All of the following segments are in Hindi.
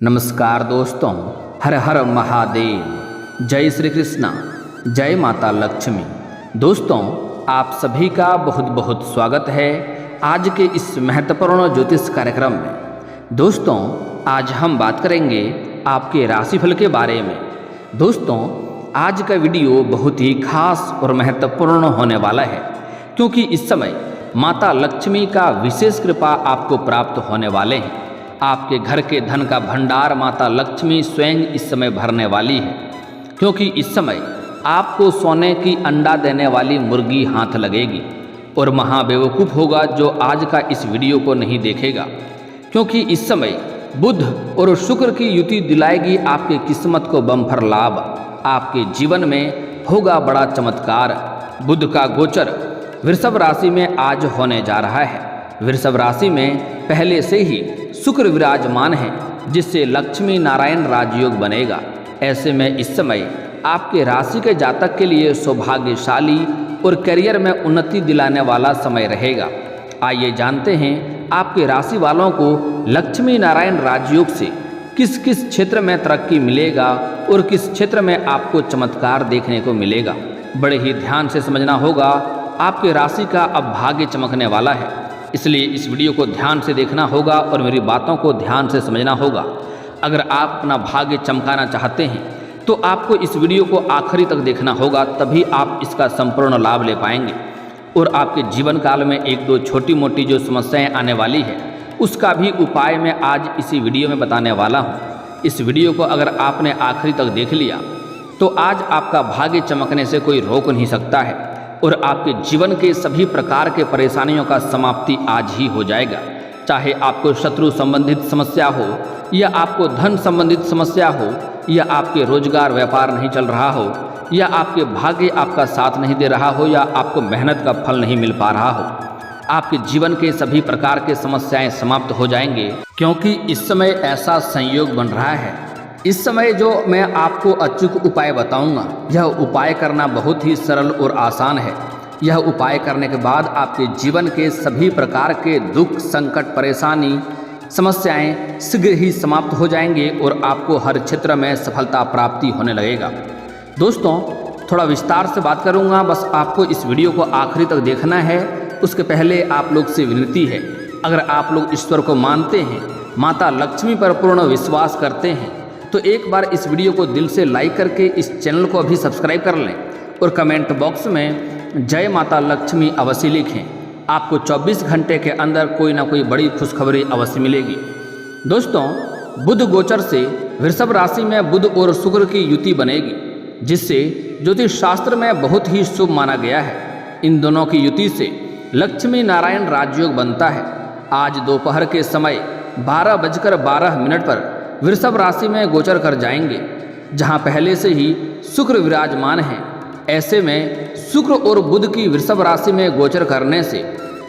नमस्कार दोस्तों, हर हर महादेव, जय श्री कृष्णा, जय माता लक्ष्मी। दोस्तों, आप सभी का बहुत बहुत स्वागत है आज के इस महत्वपूर्ण ज्योतिष कार्यक्रम में। दोस्तों, आज हम बात करेंगे आपके राशिफल के बारे में। दोस्तों, आज का वीडियो बहुत ही खास और महत्वपूर्ण होने वाला है, क्योंकि इस समय माता लक्ष्मी का विशेष कृपा आपको प्राप्त होने वाले हैं। आपके घर के धन का भंडार माता लक्ष्मी स्वयं इस समय भरने वाली है, क्योंकि इस समय आपको सोने की अंडा देने वाली मुर्गी हाथ लगेगी। और महाबेवकूफ़ होगा जो आज का इस वीडियो को नहीं देखेगा, क्योंकि इस समय बुध और शुक्र की युति दिलाएगी आपके किस्मत को बम्पर लाभ। आपके जीवन में होगा बड़ा चमत्कार। बुध का गोचर वृषभ राशि में आज होने जा रहा है। वृषभ राशि में पहले से ही शुक्र विराजमान है, जिससे लक्ष्मी नारायण राजयोग बनेगा। ऐसे में इस समय आपके राशि के जातक के लिए सौभाग्यशाली और करियर में उन्नति दिलाने वाला समय रहेगा। आइए जानते हैं आपके राशि वालों को लक्ष्मी नारायण राजयोग से किस किस क्षेत्र में तरक्की मिलेगा और किस क्षेत्र में आपको चमत्कार देखने को मिलेगा। बड़े ही ध्यान से समझना होगा। आपके राशि का अब भाग्य चमकने वाला है, इसलिए इस वीडियो को ध्यान से देखना होगा और मेरी बातों को ध्यान से समझना होगा। अगर आप अपना भाग्य चमकाना चाहते हैं तो आपको इस वीडियो को आखिरी तक देखना होगा, तभी आप इसका संपूर्ण लाभ ले पाएंगे। और आपके जीवन काल में एक दो छोटी मोटी जो समस्याएं आने वाली है, उसका भी उपाय मैं आज इसी वीडियो में बताने वाला हूँ। इस वीडियो को अगर आपने आखिरी तक देख लिया तो आज आपका भाग्य चमकने से कोई रोक नहीं सकता है, और आपके जीवन के सभी प्रकार के परेशानियों का समाप्ति आज ही हो जाएगा। चाहे आपको शत्रु संबंधित समस्या हो, या आपको धन संबंधित समस्या हो, या आपके रोजगार व्यापार नहीं चल रहा हो, या आपके भाग्य आपका साथ नहीं दे रहा हो, या आपको मेहनत का फल नहीं मिल पा रहा हो, आपके जीवन के सभी प्रकार के समस्याएं समाप्त हो जाएंगे, क्योंकि इस समय ऐसा संयोग बन रहा है। इस समय जो मैं आपको अचूक उपाय बताऊंगा, यह उपाय करना बहुत ही सरल और आसान है। यह उपाय करने के बाद आपके जीवन के सभी प्रकार के दुख, संकट, परेशानी, समस्याएं शीघ्र ही समाप्त हो जाएंगे और आपको हर क्षेत्र में सफलता प्राप्ति होने लगेगा। दोस्तों, थोड़ा विस्तार से बात करूंगा, बस आपको इस वीडियो को आखिरी तक देखना है। उसके पहले आप लोग से विनती है, अगर आप लोग ईश्वर को मानते हैं, माता लक्ष्मी पर पूर्ण विश्वास करते हैं, तो एक बार इस वीडियो को दिल से लाइक करके इस चैनल को अभी सब्सक्राइब कर लें और कमेंट बॉक्स में जय माता लक्ष्मी अवश्य लिखें। आपको 24 घंटे के अंदर कोई ना कोई बड़ी खुशखबरी अवश्य मिलेगी। दोस्तों, बुध गोचर से वृषभ राशि में बुध और शुक्र की युति बनेगी, जिससे ज्योतिष शास्त्र में बहुत ही शुभ माना गया है। इन दोनों की युति से लक्ष्मी नारायण राजयोग बनता है। आज दोपहर के समय 12:12 पर वृषभ राशि में गोचर कर जाएंगे, जहां पहले से ही शुक्र विराजमान है। ऐसे में शुक्र और बुध की वृषभ राशि में गोचर करने से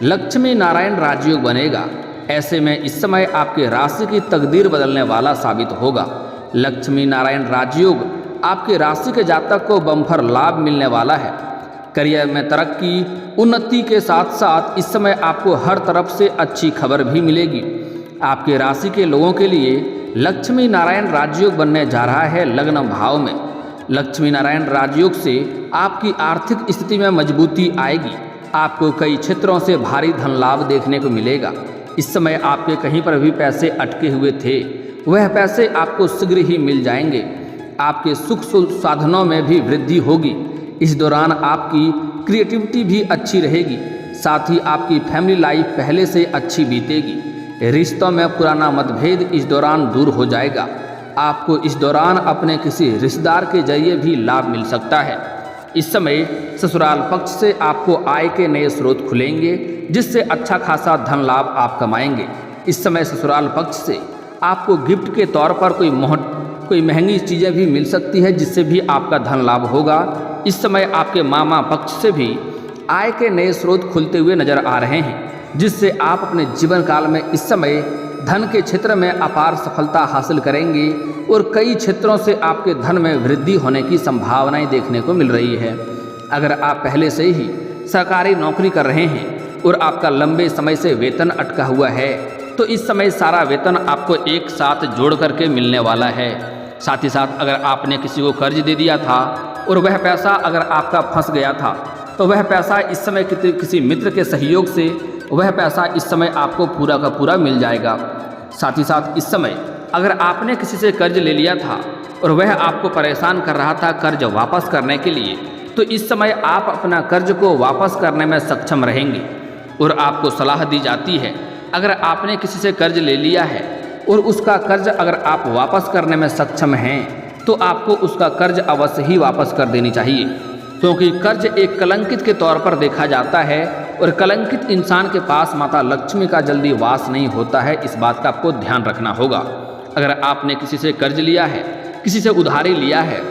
लक्ष्मी नारायण राजयोग बनेगा। ऐसे में इस समय आपके राशि की तकदीर बदलने वाला साबित होगा। लक्ष्मी नारायण राजयोग आपके राशि के जातक को बम्पर लाभ मिलने वाला है। करियर में तरक्की, उन्नति के साथ साथ इस समय आपको हर तरफ से अच्छी खबर भी मिलेगी। आपके राशि के लोगों के लिए लक्ष्मी नारायण राजयोग बनने जा रहा है लग्न भाव में। लक्ष्मी नारायण राजयोग से आपकी आर्थिक स्थिति में मजबूती आएगी। आपको कई क्षेत्रों से भारी धन लाभ देखने को मिलेगा। इस समय आपके कहीं पर भी पैसे अटके हुए थे, वह पैसे आपको शीघ्र ही मिल जाएंगे। आपके सुख साधनों में भी वृद्धि होगी। इस दौरान आपकी क्रिएटिविटी भी अच्छी रहेगी। साथ ही आपकी फैमिली लाइफ पहले से अच्छी बीतेगी। रिश्तों में पुराना मतभेद इस दौरान दूर हो जाएगा। आपको इस दौरान अपने किसी रिश्तेदार के जरिए भी लाभ मिल सकता है। इस समय ससुराल पक्ष से आपको आय के नए स्रोत खुलेंगे, जिससे अच्छा खासा धन लाभ आप कमाएंगे। इस समय ससुराल पक्ष से आपको गिफ्ट के तौर पर कोई महंगी चीज़ें भी मिल सकती है, जिससे भी आपका धन लाभ होगा। इस समय आपके मामा पक्ष से भी आय के नए स्रोत खुलते हुए नजर आ रहे हैं, जिससे आप अपने जीवन काल में इस समय धन के क्षेत्र में अपार सफलता हासिल करेंगे और कई क्षेत्रों से आपके धन में वृद्धि होने की संभावनाएं देखने को मिल रही है। अगर आप पहले से ही सरकारी नौकरी कर रहे हैं और आपका लंबे समय से वेतन अटका हुआ है, तो इस समय सारा वेतन आपको एक साथ जोड़ करके मिलने वाला है। साथ ही साथ अगर आपने किसी को कर्ज दे दिया था और वह पैसा अगर आपका फंस गया था, तो वह पैसा इस समय किसी मित्र के सहयोग से वह पैसा इस समय आपको पूरा का पूरा मिल जाएगा। साथ ही साथ इस समय अगर आपने किसी से कर्ज ले लिया था और वह आपको परेशान कर रहा था कर्ज वापस करने के लिए, तो इस समय आप अपना कर्ज को वापस करने में सक्षम रहेंगे। और आपको सलाह दी जाती है, अगर आपने किसी से कर्ज ले लिया है और उसका कर्ज अगर आप वापस करने में सक्षम हैं, तो आपको उसका कर्ज अवश्य ही वापस कर देनी चाहिए, क्योंकि कर्ज एक कलंकित के तौर पर देखा जाता है और कलंकित इंसान के पास माता लक्ष्मी का जल्दी वास नहीं होता है। इस बात का आपको ध्यान रखना होगा। अगर आपने किसी से कर्ज लिया है, किसी से उधारी लिया है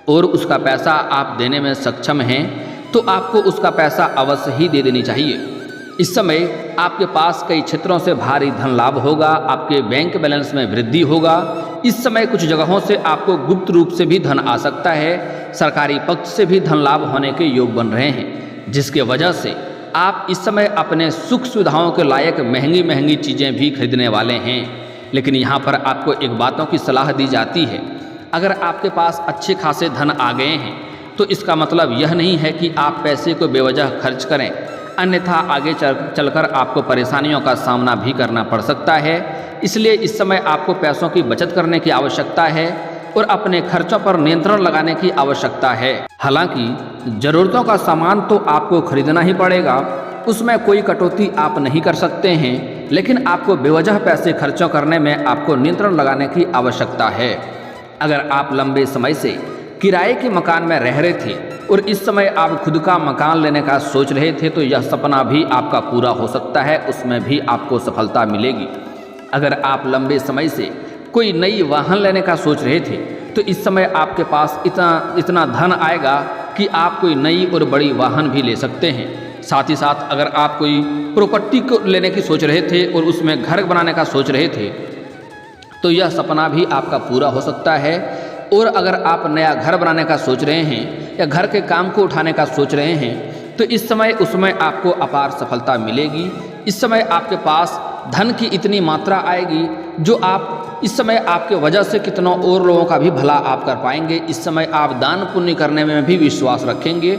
और उसका पैसा आप देने में सक्षम हैं, तो आपको उसका पैसा अवश्य ही दे देनी चाहिए। इस समय आपके पास कई क्षेत्रों से भारी धन लाभ होगा, आपके बैंक बैलेंस में वृद्धि होगा। इस समय कुछ जगहों से आपको गुप्त रूप से भी धन आ सकता है, सरकारी पक्ष से भी धन लाभ होने के योग बन रहे हैं, जिसके वजह से आप इस समय अपने सुख सुविधाओं के लायक महंगी महंगी चीज़ें भी खरीदने वाले हैं। लेकिन यहाँ पर आपको एक बातों की सलाह दी जाती है, अगर आपके पास अच्छे खासे धन आ गए हैं, तो इसका मतलब यह नहीं है कि आप पैसे को बेवजह खर्च करें, अन्यथा आगे चलकर आपको परेशानियों का सामना भी करना पड़ सकता है। इसलिए इस समय आपको पैसों की बचत करने की आवश्यकता है और अपने खर्चों पर नियंत्रण लगाने की आवश्यकता है। हालांकि ज़रूरतों का सामान तो आपको खरीदना ही पड़ेगा, उसमें कोई कटौती आप नहीं कर सकते हैं, लेकिन आपको बेवजह पैसे खर्चों करने में आपको नियंत्रण लगाने की आवश्यकता है। अगर आप लंबे समय से किराए के मकान में रह रहे थे और इस समय आप खुद का मकान लेने का सोच रहे थे, तो यह सपना भी आपका पूरा हो सकता है, उसमें भी आपको सफलता मिलेगी। अगर आप लंबे समय से कोई नई वाहन लेने का सोच रहे थे, तो इस समय आपके पास इतना धन आएगा कि आप कोई नई और बड़ी वाहन भी ले सकते हैं। साथ ही साथ अगर आप कोई प्रॉपर्टी को लेने की सोच रहे थे और उसमें घर बनाने का सोच रहे थे, तो यह सपना भी आपका पूरा हो सकता है। और अगर आप नया घर बनाने का सोच रहे हैं या घर के काम को उठाने का सोच रहे हैं, तो इस समय उसमें आपको अपार सफलता मिलेगी। इस समय आपके पास धन की इतनी मात्रा आएगी जो आप इस समय आपके वजह से कितनों और लोगों का भी भला आप कर पाएंगे। इस समय आप दान पुण्य करने में भी विश्वास रखेंगे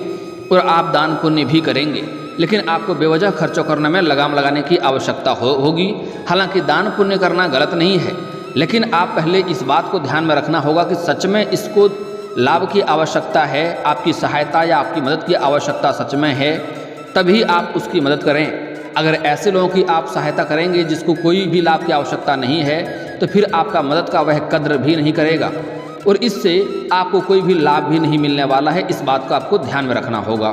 और आप दान पुण्य भी करेंगे, लेकिन आपको बेवजह खर्चों करने में लगाम लगाने की आवश्यकता होगी। हालांकि दान पुण्य करना गलत नहीं है, लेकिन आप पहले इस बात को ध्यान में रखना होगा कि सच में इसको लाभ की आवश्यकता है, आपकी सहायता या आपकी मदद की आवश्यकता सच में है, तभी आप उसकी मदद करें। अगर ऐसे लोगों की आप सहायता करेंगे जिसको कोई भी लाभ की आवश्यकता नहीं है, तो फिर आपका मदद का वह कद्र भी नहीं करेगा और इससे आपको कोई भी लाभ भी नहीं मिलने वाला है। इस बात को आपको ध्यान में रखना होगा।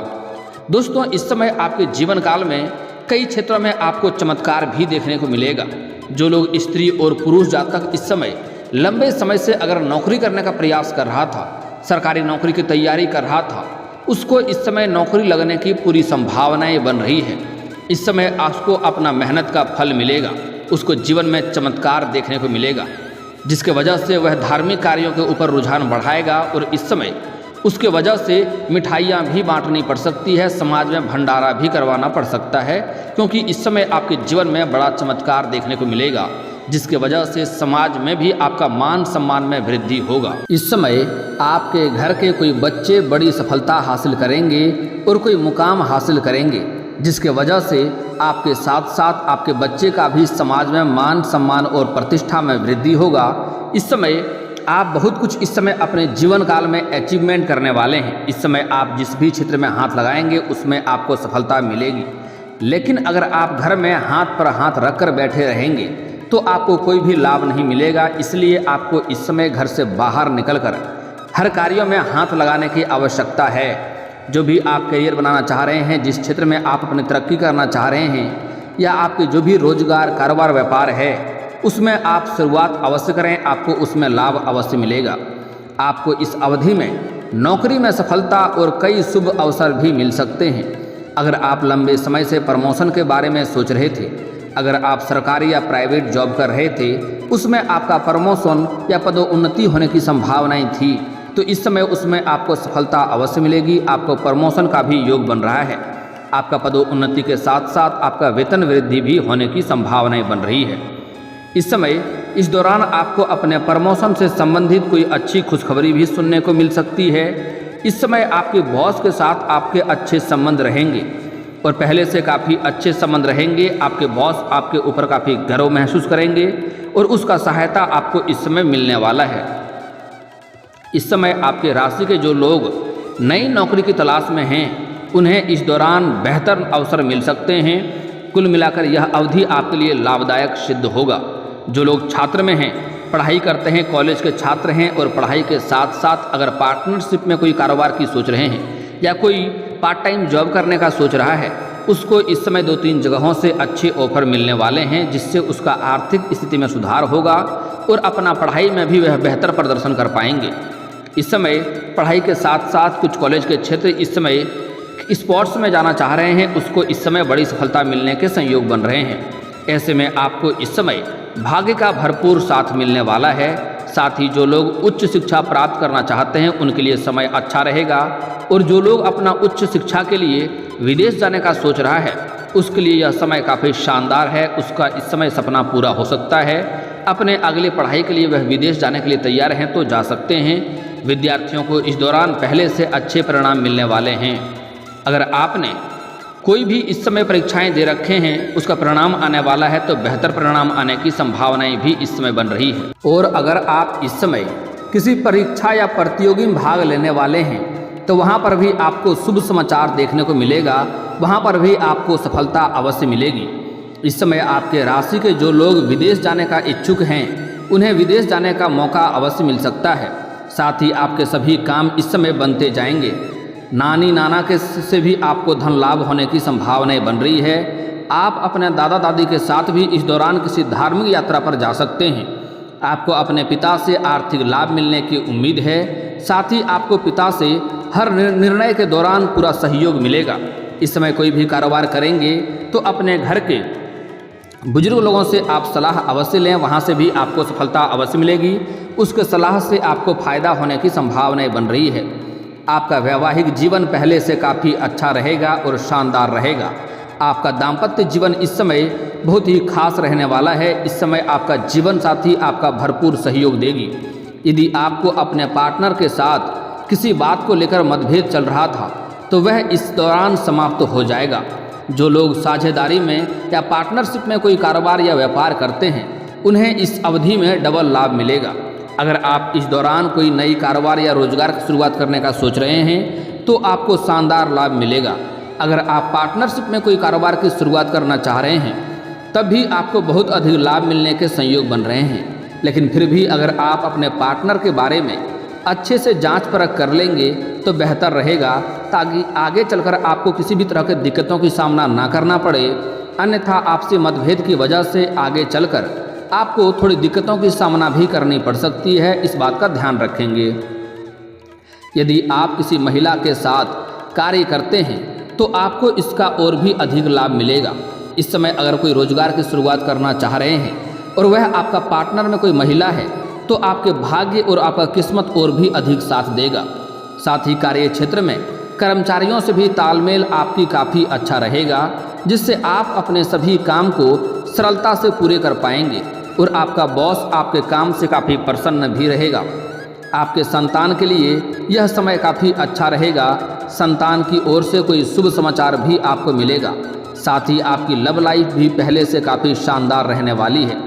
दोस्तों, इस समय आपके जीवन काल में कई क्षेत्रों में आपको चमत्कार भी देखने को मिलेगा। जो लोग स्त्री और पुरुष जातक इस समय लंबे समय से अगर नौकरी करने का प्रयास कर रहा था, सरकारी नौकरी की तैयारी कर रहा था, उसको इस समय नौकरी लगने की पूरी संभावनाएं बन रही है। इस समय आपको अपना मेहनत का फल मिलेगा, उसको जीवन में चमत्कार देखने को मिलेगा, जिसके वजह से वह धार्मिक कार्यों के ऊपर रुझान बढ़ाएगा और इस समय उसके वजह से मिठाइयाँ भी बांटनी पड़ सकती है, समाज में भंडारा भी करवाना पड़ सकता है, क्योंकि इस समय आपके जीवन में बड़ा चमत्कार देखने को मिलेगा, जिसके वजह से समाज में भी आपका मान सम्मान में वृद्धि होगा। इस समय आपके घर के कोई बच्चे बड़ी सफलता हासिल करेंगे और कोई मुकाम हासिल करेंगे, जिसके वजह से आपके साथ साथ आपके बच्चे का भी समाज में मान सम्मान और प्रतिष्ठा में वृद्धि होगा। इस समय आप बहुत कुछ इस समय अपने जीवन काल में अचीवमेंट करने वाले हैं। इस समय आप जिस भी क्षेत्र में हाथ लगाएंगे उसमें आपको सफलता मिलेगी, लेकिन अगर आप घर में हाथ पर हाथ रख कर बैठे रहेंगे तो आपको कोई भी लाभ नहीं मिलेगा। इसलिए आपको इस समय घर से बाहर निकलकर हर कार्यों में हाथ लगाने की आवश्यकता है। जो भी आप करियर बनाना चाह रहे हैं, जिस क्षेत्र में आप अपनी तरक्की करना चाह रहे हैं, या आपके जो भी रोजगार कारोबार व्यापार है, उसमें आप शुरुआत अवश्य करें, आपको उसमें लाभ अवश्य मिलेगा। आपको इस अवधि में नौकरी में सफलता और कई शुभ अवसर भी मिल सकते हैं। अगर आप लंबे समय से प्रमोशन के बारे में सोच रहे थे, अगर आप सरकारी या प्राइवेट जॉब कर रहे थे, उसमें आपका प्रमोशन या पदोन्नति होने की संभावनाएं थी, तो इस समय उसमें आपको सफलता अवश्य मिलेगी। आपको प्रमोशन का भी योग बन रहा है। आपका पदोन्नति के साथ साथ आपका वेतन वृद्धि भी होने की संभावनाएं बन रही है। इस समय इस दौरान आपको अपने प्रमोशन से संबंधित कोई अच्छी खुशखबरी भी सुनने को मिल सकती है। इस समय आपके बॉस के साथ आपके अच्छे संबंध रहेंगे और पहले से काफ़ी अच्छे संबंध रहेंगे। आपके बॉस आपके ऊपर काफ़ी गर्व महसूस करेंगे और उसका सहायता आपको इस समय मिलने वाला है। इस समय आपके राशि के जो लोग नई नौकरी की तलाश में हैं उन्हें इस दौरान बेहतर अवसर मिल सकते हैं। कुल मिलाकर यह अवधि आपके लिए लाभदायक सिद्ध होगा। जो लोग छात्र में हैं, पढ़ाई करते हैं, कॉलेज के छात्र हैं और पढ़ाई के साथ साथ अगर पार्टनरशिप में कोई कारोबार की सोच रहे हैं या कोई पार्ट टाइम जॉब करने का सोच रहा है, उसको इस समय 2-3 जगहों से अच्छे ऑफर मिलने वाले हैं, जिससे उसका आर्थिक स्थिति में सुधार होगा और अपना पढ़ाई में भी वह बेहतर प्रदर्शन कर पाएंगे। इस समय पढ़ाई के साथ साथ कुछ कॉलेज के छात्र इस समय स्पोर्ट्स में जाना चाह रहे हैं, उसको इस समय बड़ी सफलता मिलने के संयोग बन रहे हैं। ऐसे में आपको इस समय भाग्य का भरपूर साथ मिलने वाला है। साथ ही जो लोग उच्च शिक्षा प्राप्त करना चाहते हैं उनके लिए समय अच्छा रहेगा और जो लोग अपना उच्च शिक्षा के लिए विदेश जाने का सोच रहा है उसके लिए यह समय काफ़ी शानदार है। उसका इस समय सपना पूरा हो सकता है। अपने अगले पढ़ाई के लिए वह विदेश जाने के लिए तैयार हैं तो जा सकते हैं। विद्यार्थियों को इस दौरान पहले से अच्छे परिणाम मिलने वाले हैं। अगर आपने कोई भी इस समय परीक्षाएं दे रखे हैं उसका परिणाम आने वाला है तो बेहतर परिणाम आने की संभावनाएं भी इस समय बन रही है। और अगर आप इस समय किसी परीक्षा या प्रतियोगी में भाग लेने वाले हैं तो वहां पर भी आपको शुभ समाचार देखने को मिलेगा, वहां पर भी आपको सफलता अवश्य मिलेगी। इस समय आपके राशि के जो लोग विदेश जाने का इच्छुक हैं उन्हें विदेश जाने का मौका अवश्य मिल सकता है। साथ ही आपके सभी काम इस समय बनते जाएंगे। नानी नाना के से भी आपको धन लाभ होने की संभावनाएं बन रही है। आप अपने दादा दादी के साथ भी इस दौरान किसी धार्मिक यात्रा पर जा सकते हैं। आपको अपने पिता से आर्थिक लाभ मिलने की उम्मीद है। साथ ही आपको पिता से हर निर्णय के दौरान पूरा सहयोग मिलेगा। इस समय कोई भी कारोबार करेंगे तो अपने घर के बुजुर्ग लोगों से आप सलाह अवश्य लें, वहाँ से भी आपको सफलता अवश्य मिलेगी। उसके सलाह से आपको फायदा होने की संभावनाएं बन रही है। आपका वैवाहिक जीवन पहले से काफ़ी अच्छा रहेगा और शानदार रहेगा। आपका दाम्पत्य जीवन इस समय बहुत ही खास रहने वाला है। इस समय आपका जीवन साथी आपका भरपूर सहयोग देगी। यदि आपको अपने पार्टनर के साथ किसी बात को लेकर मतभेद चल रहा था तो वह इस दौरान समाप्त हो जाएगा। जो लोग साझेदारी में या पार्टनरशिप में कोई कारोबार या व्यापार करते हैं उन्हें इस अवधि में डबल लाभ मिलेगा। अगर आप इस दौरान कोई नई कारोबार या रोजगार की शुरुआत करने का सोच रहे हैं तो आपको शानदार लाभ मिलेगा। अगर आप पार्टनरशिप में कोई कारोबार की शुरुआत करना चाह रहे हैं तब भी आपको बहुत अधिक लाभ मिलने के संयोग बन रहे हैं। लेकिन फिर भी अगर आप अपने पार्टनर के बारे में अच्छे से जांच परख कर लेंगे तो बेहतर रहेगा, ताकि आगे चलकर आपको किसी भी तरह की दिक्कतों की सामना ना करना पड़े। अन्यथा आपसी मतभेद की वजह से आगे चलकर आपको थोड़ी दिक्कतों की सामना भी करनी पड़ सकती है। इस बात का ध्यान रखेंगे। यदि आप किसी महिला के साथ कार्य करते हैं तो आपको इसका और भी अधिक लाभ मिलेगा। इस समय अगर कोई रोजगार की शुरुआत करना चाह रहे हैं और वह आपका पार्टनर में कोई महिला है तो आपके भाग्य और आपका किस्मत और भी अधिक साथ देगा। साथ ही कार्य क्षेत्र में कर्मचारियों से भी तालमेल आपकी काफ़ी अच्छा रहेगा, जिससे आप अपने सभी काम को सरलता से पूरे कर पाएंगे और आपका बॉस आपके काम से काफ़ी प्रसन्न भी रहेगा। आपके संतान के लिए यह समय काफ़ी अच्छा रहेगा। संतान की ओर से कोई शुभ समाचार भी आपको मिलेगा। साथ ही आपकी लव लाइफ भी पहले से काफ़ी शानदार रहने वाली है।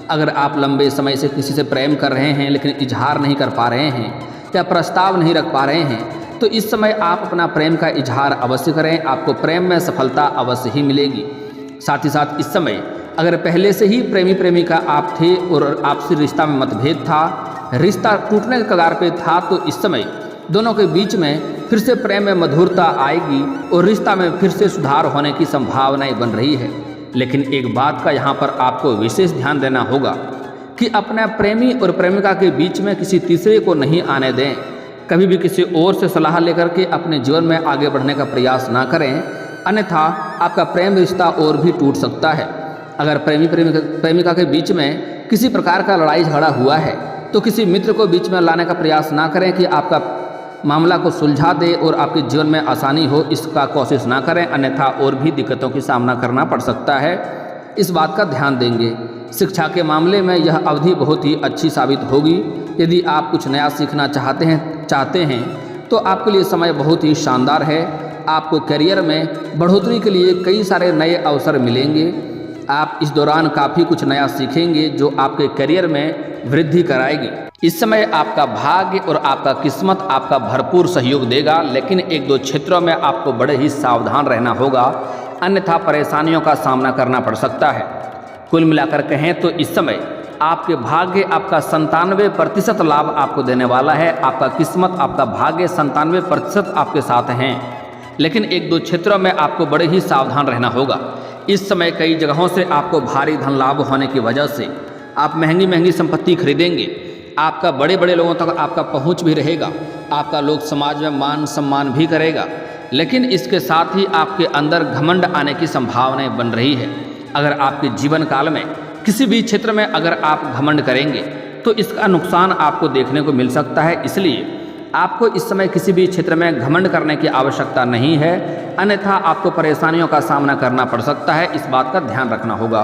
अगर आप लंबे समय से किसी से प्रेम कर रहे हैं लेकिन इजहार नहीं कर पा रहे हैं या प्रस्ताव नहीं रख पा रहे हैं तो इस समय आप अपना प्रेम का इजहार अवश्य करें। आपको प्रेम में सफलता अवश्य ही मिलेगी। साथ ही साथ इस समय अगर पहले से ही प्रेमी प्रेमिका आप थे और आपसी रिश्ता में मतभेद था, रिश्ता टूटने के कगार पे था, तो इस समय दोनों के बीच में फिर से प्रेम में मधुरता आएगी और रिश्ता में फिर से सुधार होने की संभावनाएं बन रही है। लेकिन एक बात का यहाँ पर आपको विशेष ध्यान देना होगा कि अपने प्रेमी और प्रेमिका के बीच में किसी तीसरे को नहीं आने दें। कभी भी किसी और से सलाह लेकर के अपने जीवन में आगे बढ़ने का प्रयास ना करें, अन्यथा आपका प्रेम रिश्ता और भी टूट सकता है। अगर प्रेमिका के बीच में किसी प्रकार का लड़ाई झगड़ा हुआ है तो किसी मित्र को बीच में लाने का प्रयास ना करें कि आपका मामला को सुलझा दे और आपके जीवन में आसानी हो, इसका कोशिश ना करें, अन्यथा और भी दिक्कतों की सामना करना पड़ सकता है। इस बात का ध्यान देंगे। शिक्षा के मामले में यह अवधि बहुत ही अच्छी साबित होगी। यदि आप कुछ नया सीखना चाहते हैं तो आपके लिए समय बहुत ही शानदार है। आपको करियर में बढ़ोतरी के लिए कई सारे नए अवसर मिलेंगे। आप इस दौरान काफ़ी कुछ नया सीखेंगे जो आपके करियर में वृद्धि कराएगी। इस समय आपका भाग्य और आपका किस्मत आपका भरपूर सहयोग देगा, लेकिन एक दो क्षेत्रों में आपको बड़े ही सावधान रहना होगा, अन्यथा परेशानियों का सामना करना पड़ सकता है। कुल मिलाकर कहें तो इस समय आपके भाग्य आपका 97% लाभ आपको देने वाला है। आपका किस्मत, आपका भाग्य 97% आपके साथ हैं, लेकिन एक दो क्षेत्रों में आपको बड़े ही सावधान रहना होगा। इस समय कई जगहों से आपको भारी धन लाभ होने की वजह से आप महंगी महंगी संपत्ति खरीदेंगे। आपका बड़े बड़े लोगों तक आपका पहुंच भी रहेगा। आपका लोग समाज में मान सम्मान भी करेगा, लेकिन इसके साथ ही आपके अंदर घमंड आने की संभावनाएं बन रही है। अगर आपके जीवन काल में किसी भी क्षेत्र में अगर आप घमंड करेंगे तो इसका नुकसान आपको देखने को मिल सकता है। इसलिए आपको इस समय किसी भी क्षेत्र में घमंड करने की आवश्यकता नहीं है, अन्यथा आपको परेशानियों का सामना करना पड़ सकता है। इस बात का ध्यान रखना होगा।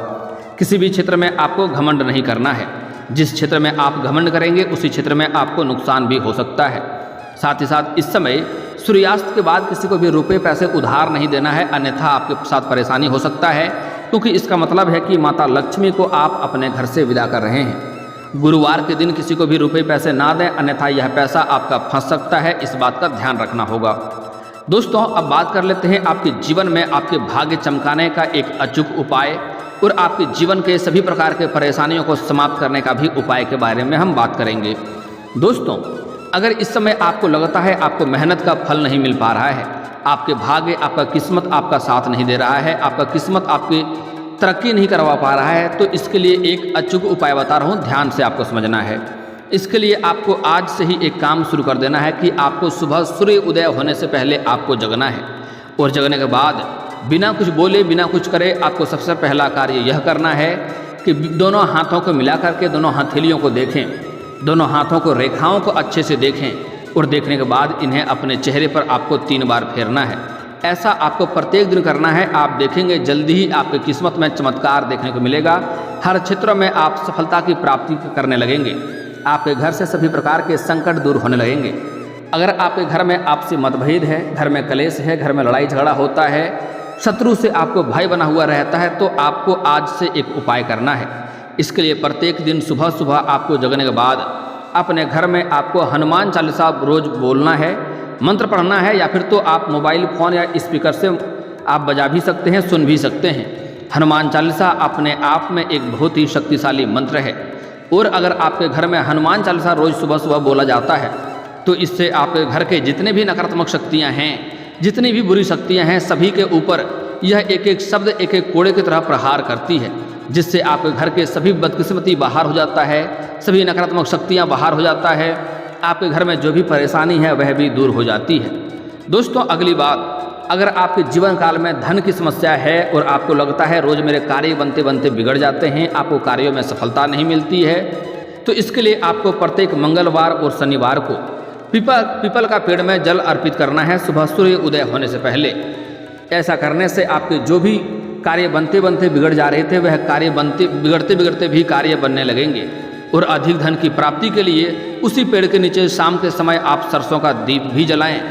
किसी भी क्षेत्र में आपको घमंड नहीं करना है। जिस क्षेत्र में आप घमंड करेंगे उसी क्षेत्र में आपको नुकसान भी हो सकता है। साथ ही साथ इस समय सूर्यास्त के बाद किसी को भी रुपए पैसे उधार नहीं देना है, अन्यथा आपके साथ परेशानी हो सकता है, क्योंकि इसका मतलब है कि माता लक्ष्मी को आप अपने घर से विदा कर रहे हैं। गुरुवार के दिन किसी को भी रुपए पैसे ना दें, अन्यथा यह पैसा आपका फंस सकता है। इस बात का ध्यान रखना होगा। दोस्तों, अब बात कर लेते हैं आपके जीवन में आपके भाग्य चमकाने का एक अचूक उपाय और आपके जीवन के सभी प्रकार के परेशानियों को समाप्त करने का भी उपाय के बारे में हम बात करेंगे। दोस्तों, अगर इस समय आपको लगता है आपको मेहनत का फल नहीं मिल पा रहा है, आपके भाग्य, आपका किस्मत आपका साथ नहीं दे रहा है, आपका किस्मत आपकी तरक्की नहीं करवा पा रहा है, तो इसके लिए एक अचूक उपाय बता रहा हूँ, ध्यान से आपको समझना है। इसके लिए आपको आज से ही एक काम शुरू कर देना है कि आपको सुबह सूर्य उदय होने से पहले आपको जगना है, और जगने के बाद बिना कुछ बोले बिना कुछ करे आपको सबसे पहला कार्य यह करना है कि दोनों हाथों को मिला करके दोनों हथेलियों को देखें, दोनों हाथों को रेखाओं को अच्छे से देखें, और देखने के बाद इन्हें अपने चेहरे पर आपको 3 बार फेरना है। ऐसा आपको प्रत्येक दिन करना है। आप देखेंगे जल्दी ही आपकी किस्मत में चमत्कार देखने को मिलेगा। हर क्षेत्र में आप सफलता की प्राप्ति करने लगेंगे। आपके घर से सभी प्रकार के संकट दूर होने लगेंगे। अगर आपके घर में आपसी मतभेद है, घर में कलेश है, घर में लड़ाई झगड़ा होता है, शत्रु से आपको भय बना हुआ रहता है, तो आपको आज से एक उपाय करना है। इसके लिए प्रत्येक दिन सुबह सुबह आपको जगने के बाद अपने घर में आपको हनुमान चालीसा रोज बोलना है, मंत्र पढ़ना है, या फिर तो आप मोबाइल फ़ोन या स्पीकर से आप बजा भी सकते हैं, सुन भी सकते हैं। हनुमान चालीसा अपने आप में एक बहुत ही शक्तिशाली मंत्र है, और अगर आपके घर में हनुमान चालीसा रोज़ सुबह सुबह बोला जाता है तो इससे आपके घर के जितने भी नकारात्मक शक्तियाँ हैं, जितनी भी बुरी शक्तियाँ हैं, सभी के ऊपर यह एक एक शब्द एक एक कोड़े की तरह प्रहार करती है, जिससे आपके घर के सभी बदकिस्मती बाहर हो जाता है, सभी नकारात्मक शक्तियाँ बाहर हो जाता है, आपके घर में जो भी परेशानी है वह भी दूर हो जाती है। दोस्तों, अगली बात, अगर आपके जीवन काल में धन की समस्या है और आपको लगता है रोज़ मेरे कार्य बनते बनते बिगड़ जाते हैं, आपको कार्यों में सफलता नहीं मिलती है, तो इसके लिए आपको प्रत्येक मंगलवार और शनिवार को पीपल का पेड़ में जल अर्पित करना है सुबह सूर्य उदय होने से पहले। ऐसा करने से आपके जो भी कार्य बनते बनते बिगड़ जा रहे थे वह कार्य बिगड़ते बिगड़ते भी कार्य बनने लगेंगे, और अधिक धन की प्राप्ति के लिए उसी पेड़ के नीचे शाम के समय आप सरसों का दीप भी जलाएं।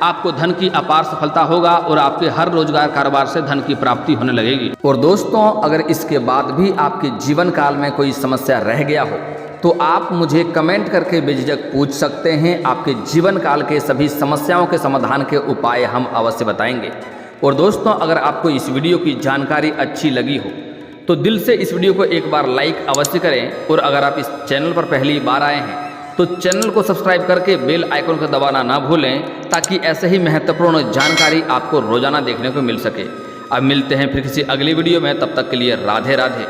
आपको धन की अपार सफलता होगा और आपके हर रोजगार कारोबार से धन की प्राप्ति होने लगेगी। और दोस्तों, अगर इसके बाद भी आपके जीवन काल में कोई समस्या रह गया हो तो आप मुझे कमेंट करके बेझिझक पूछ सकते हैं। आपके जीवन काल के सभी समस्याओं के समाधान के उपाय हम अवश्य बताएंगे। और दोस्तों, अगर आपको इस वीडियो की जानकारी अच्छी लगी हो तो दिल से इस वीडियो को एक बार लाइक अवश्य करें, और अगर आप इस चैनल पर पहली बार आए हैं तो चैनल को सब्सक्राइब करके बेल आइकन को दबाना ना भूलें, ताकि ऐसे ही महत्वपूर्ण जानकारी आपको रोजाना देखने को मिल सके। अब मिलते हैं फिर किसी अगली वीडियो में, तब तक के लिए राधे राधे।